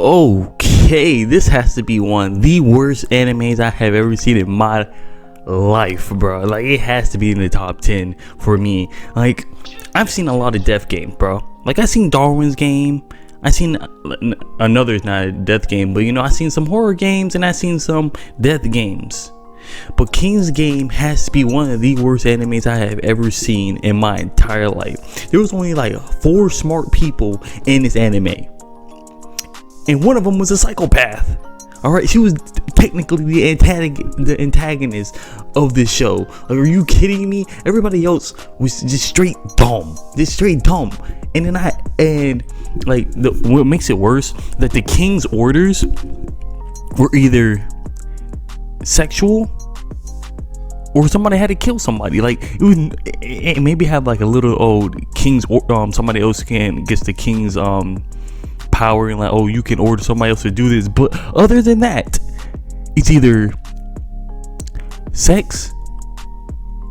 Okay, this has to be one of the worst animes I have ever seen in my life, bro. Like, it has to be in the top 10 for me. Like, I've seen a lot of death games, bro. Like, I seen Darwin's Game. I seen another, not a death game, but you know, I seen some horror games and I seen some death games. But King's Game has to be one of the worst animes I have ever seen in my entire life. There was only like 4 smart people in this anime, and one of them was a psychopath. Alright, she was technically the antagonist of this show. Like, are you kidding me? Everybody else was just straight dumb. And then what makes it worse, that the king's orders were either sexual or somebody had to kill somebody. Like, it maybe have like a little old king's somebody else gets the king's power, and like, oh, you can order somebody else to do this, but other than that, it's either sex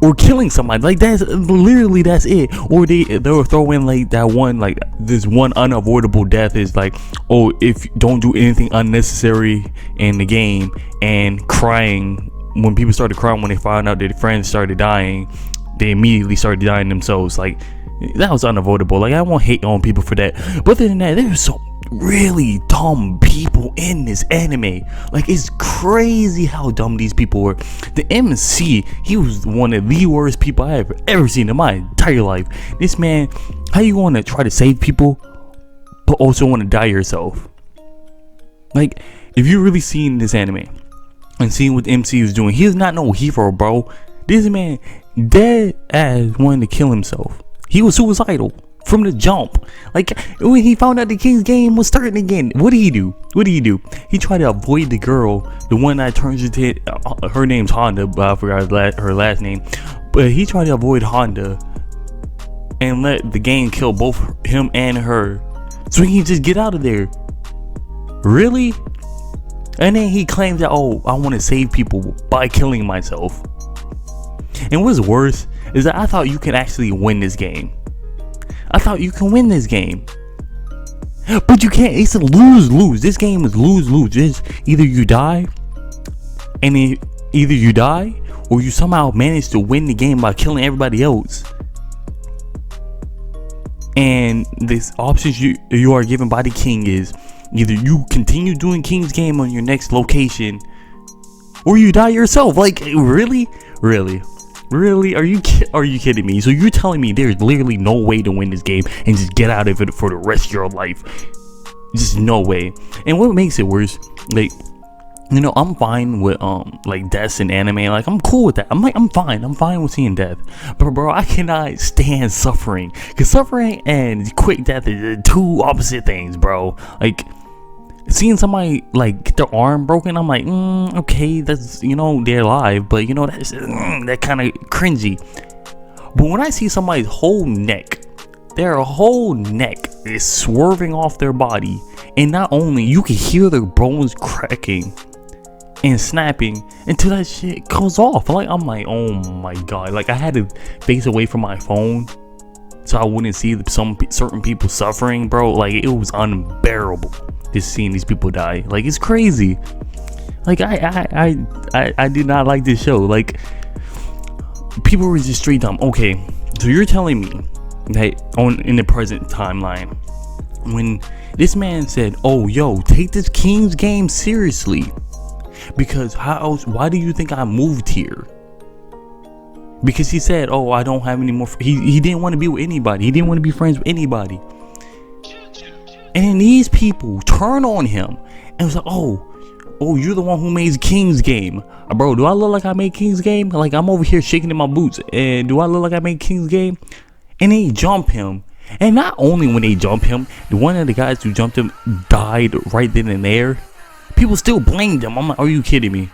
or killing somebody. Like, that's it. Or they'll throw in like that one, like this one unavoidable death is like, oh, if you don't do anything unnecessary in the game, and crying. When people started crying when they found out their friends started dying, they immediately started dying themselves. Like, that was unavoidable. Like, I won't hate on people for that, but other than that, there's some really dumb people in this anime. Like, it's crazy how dumb these people were. The MC, he was one of the worst people I have ever seen in my entire life. This man, how you want to try to save people but also want to die yourself? Like, if you really seen this anime and seeing what the MC was doing, he's not no hero, bro. This man dead ass wanted to kill himself. He was suicidal from the jump. Like, when he found out the King's Game was starting again, what did he do? He tried to avoid the girl, the one that turns into, her name's Honda, but I forgot her last name. But he tried to avoid Honda and let the game kill both him and her, so he can just get out of there. Really? And then he claims that, oh, I want to save people by killing myself. And what's worse is that I thought you could actually win this game. But you can't. It's a lose-lose. This game is lose-lose. It's either you die, or you somehow manage to win the game by killing everybody else. And this options you are given by the king is either you continue doing King's Game on your next location, or you die yourself. Like, really? Are you kidding me? So you're telling me there's literally no way to win this game and just get out of it for the rest of your life? Just no way. And what makes it worse, like, you know, I'm fine with like deaths in anime. Like, I'm cool with that. I'm fine with seeing death. But bro, I cannot stand suffering, because suffering and quick death is two opposite things, bro. Like, seeing somebody like get their arm broken, I'm like, okay, that's, you know, they're alive, but you know, that's that kind of cringy. But when I see somebody's whole neck, their whole neck is swerving off their body, and not only you can hear their bones cracking and snapping until that shit goes off. Like, I'm like, oh my god. Like, I had to face away from my phone so I wouldn't see certain people suffering, bro. Like, it was unbearable just seeing these people die. Like, it's crazy. Like, I did not like this show. Like, people were just straight dumb. Okay, so you're telling me that in the present timeline, when this man said, oh, yo, take this King's Game seriously, because how else, why do you think I moved here? Because he said, oh, I don't have any more he didn't want to be with anybody. He didn't want to be friends with anybody. And then these people turn on him and was like, oh, you're the one who made King's Game. Bro, do I look like I made King's Game? Like, I'm over here shaking in my boots, and do I look like I made King's Game? And they jump him. And not only when they jump him, one of the guys who jumped him died right then and there. People still blamed him. I'm like, are you kidding me?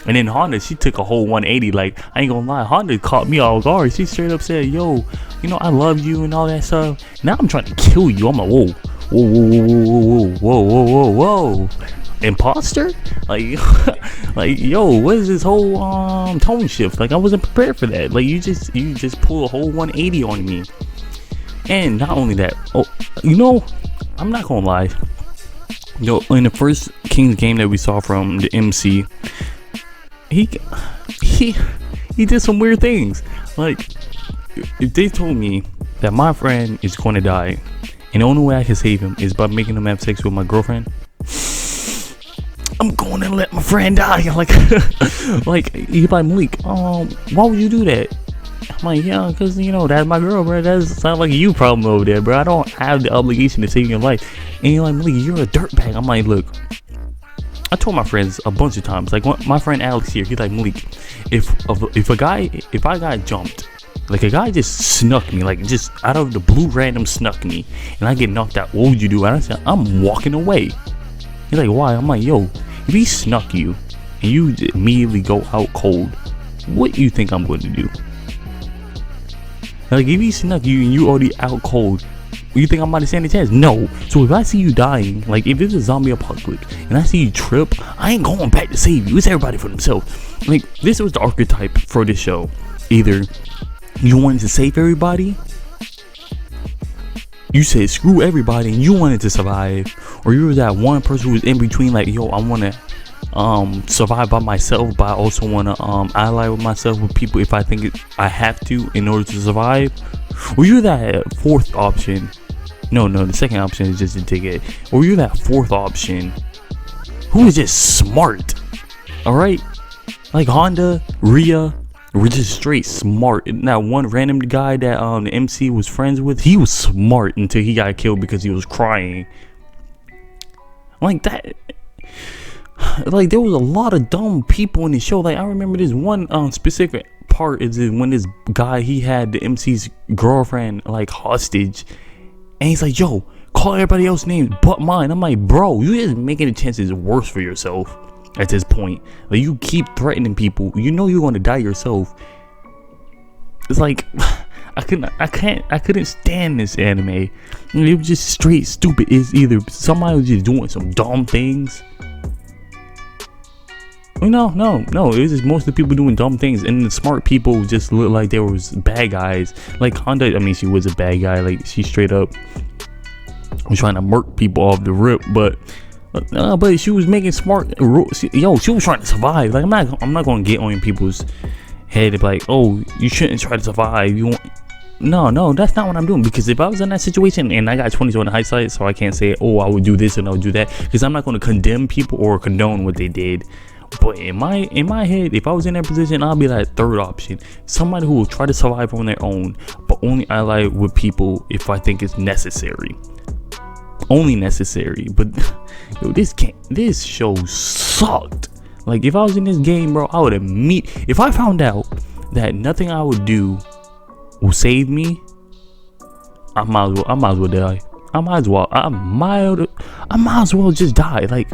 And then Honda, she took a whole 180. Like, I ain't gonna lie, Honda caught me off guard. She straight up said, yo, you know, I love you and all that stuff. Now I'm trying to kill you. I'm like, whoa. Imposter? Like, yo, what is this whole tone shift? Like, I wasn't prepared for that. Like, you just pull a whole 180 on me. And not only that, you know, I'm not gonna lie, Yo, in the first Kings game that we saw from the MC, he did some weird things. Like, if they told me that my friend is going to die, and the only way I can save him is by making him have sex with my girlfriend, I'm going to let my friend die. Like, like he's like, Malik, why would you do that? I'm like, yeah, because, you know, that's my girl, bro. That sounds like you problem over there, bro. I don't have the obligation to save your life. And you're like, Malik, you're a dirtbag. I'm like, look, I told my friends a bunch of times, like my friend Alex here, he's like, Malik, if I got jumped, like a guy just snuck me, like just out of the blue, random snuck me, and I get knocked out, what would you do? And I said, I'm walking away. He's like, why? I'm like, yo, if he snuck you and you immediately go out cold, what do you think I'm going to do? Like, if he snuck you and you already out cold, you think I'm about to stand a chance? No. So if I see you dying, like if it's a zombie apocalypse and I see you trip, I ain't going back to save you. It's everybody for themselves. Like, this was the archetype for this show. Either you wanted to save everybody, you said screw everybody and you wanted to survive, or you were that one person who was in between, like, yo, I want to survive by myself, but I also want to ally with myself with people if I think I have to in order to survive. Or you're that fourth option. No, the second option is just to take it. Or you're that fourth option who is just smart. Alright? Like Honda, Rhea were just straight smart. And that one random guy that the MC was friends with, he was smart until he got killed because he was crying. Like that. Like, there was a lot of dumb people in the show. Like, I remember this one specific part is when this guy, he had the MC's girlfriend like hostage, and he's like, yo, call everybody else's names but mine. I'm like, bro, you just making the chances worse for yourself at this point. Like, you keep threatening people, you know you're going to die yourself. It's like, I couldn't stand this anime. It was just straight stupid. It's either somebody was just doing some dumb things. No, it was just most of the people doing dumb things, and the smart people just looked like they was bad guys. Like Honda, I mean, she was a bad guy. Like, she straight up was trying to murk people off the rip, but she was making smart. She was trying to survive. Like, I'm not gonna get on people's head and be like, oh, you shouldn't try to survive. You want. No, that's not what I'm doing. Because if I was in that situation and I got 20/20 hindsight, so I can't say, oh, I would do this and I would do that, because I'm not going to condemn people or condone what they did. But in my head, if I was in that position, I'll be that third option, somebody who will try to survive on their own, but only ally with people if I think it's necessary. Only necessary. But yo, this show sucked. Like, if I was in this game, bro, I would if I found out that nothing I would do will save me, I might as well die. I might as well just die. Like,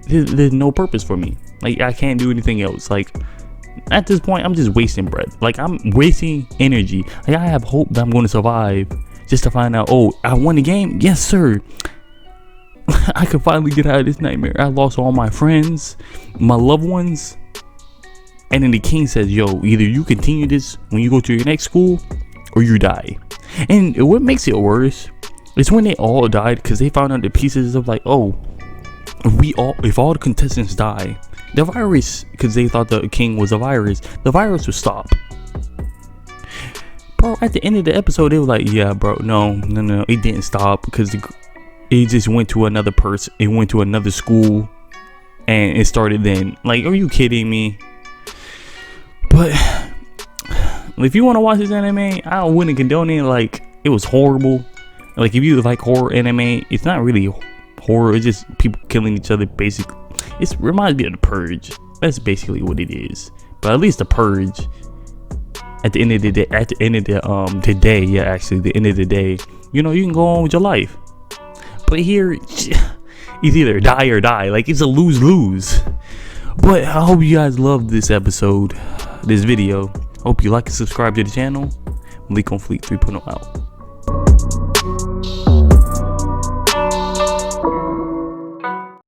there's no purpose for me. Like, I can't do anything else. Like, at this point, I'm just wasting breath. Like, I'm wasting energy. Like, I have hope that I'm going to survive just to find out, oh, I won the game. Yes, sir. I could finally get out of this nightmare. I lost all my friends, my loved ones. And then the king says, yo, either you continue this when you go to your next school or you die. And what makes it worse is when they all died, because they found out the pieces of, like, oh, if all the contestants die, the virus, because they thought the king was a virus, the virus would stop. Bro, at the end of the episode, they were like, yeah, bro, no, it didn't stop, because it just went to another person. It went to another school, and it started then. Like, are you kidding me? But if you want to watch this anime, I wouldn't condone it. Like, it was horrible. Like, if you like horror anime, it's not really horror, it's just people killing each other. Basically, it reminds me of The Purge. That's basically what it is. But at least The Purge, at the end of the day, the end of the day, you know, you can go on with your life. But here, it's either die or die. Like, it's a lose-lose. But I hope you guys loved this episode, this video. Hope you like and subscribe to the channel. Malik on Fleet 3.0 out.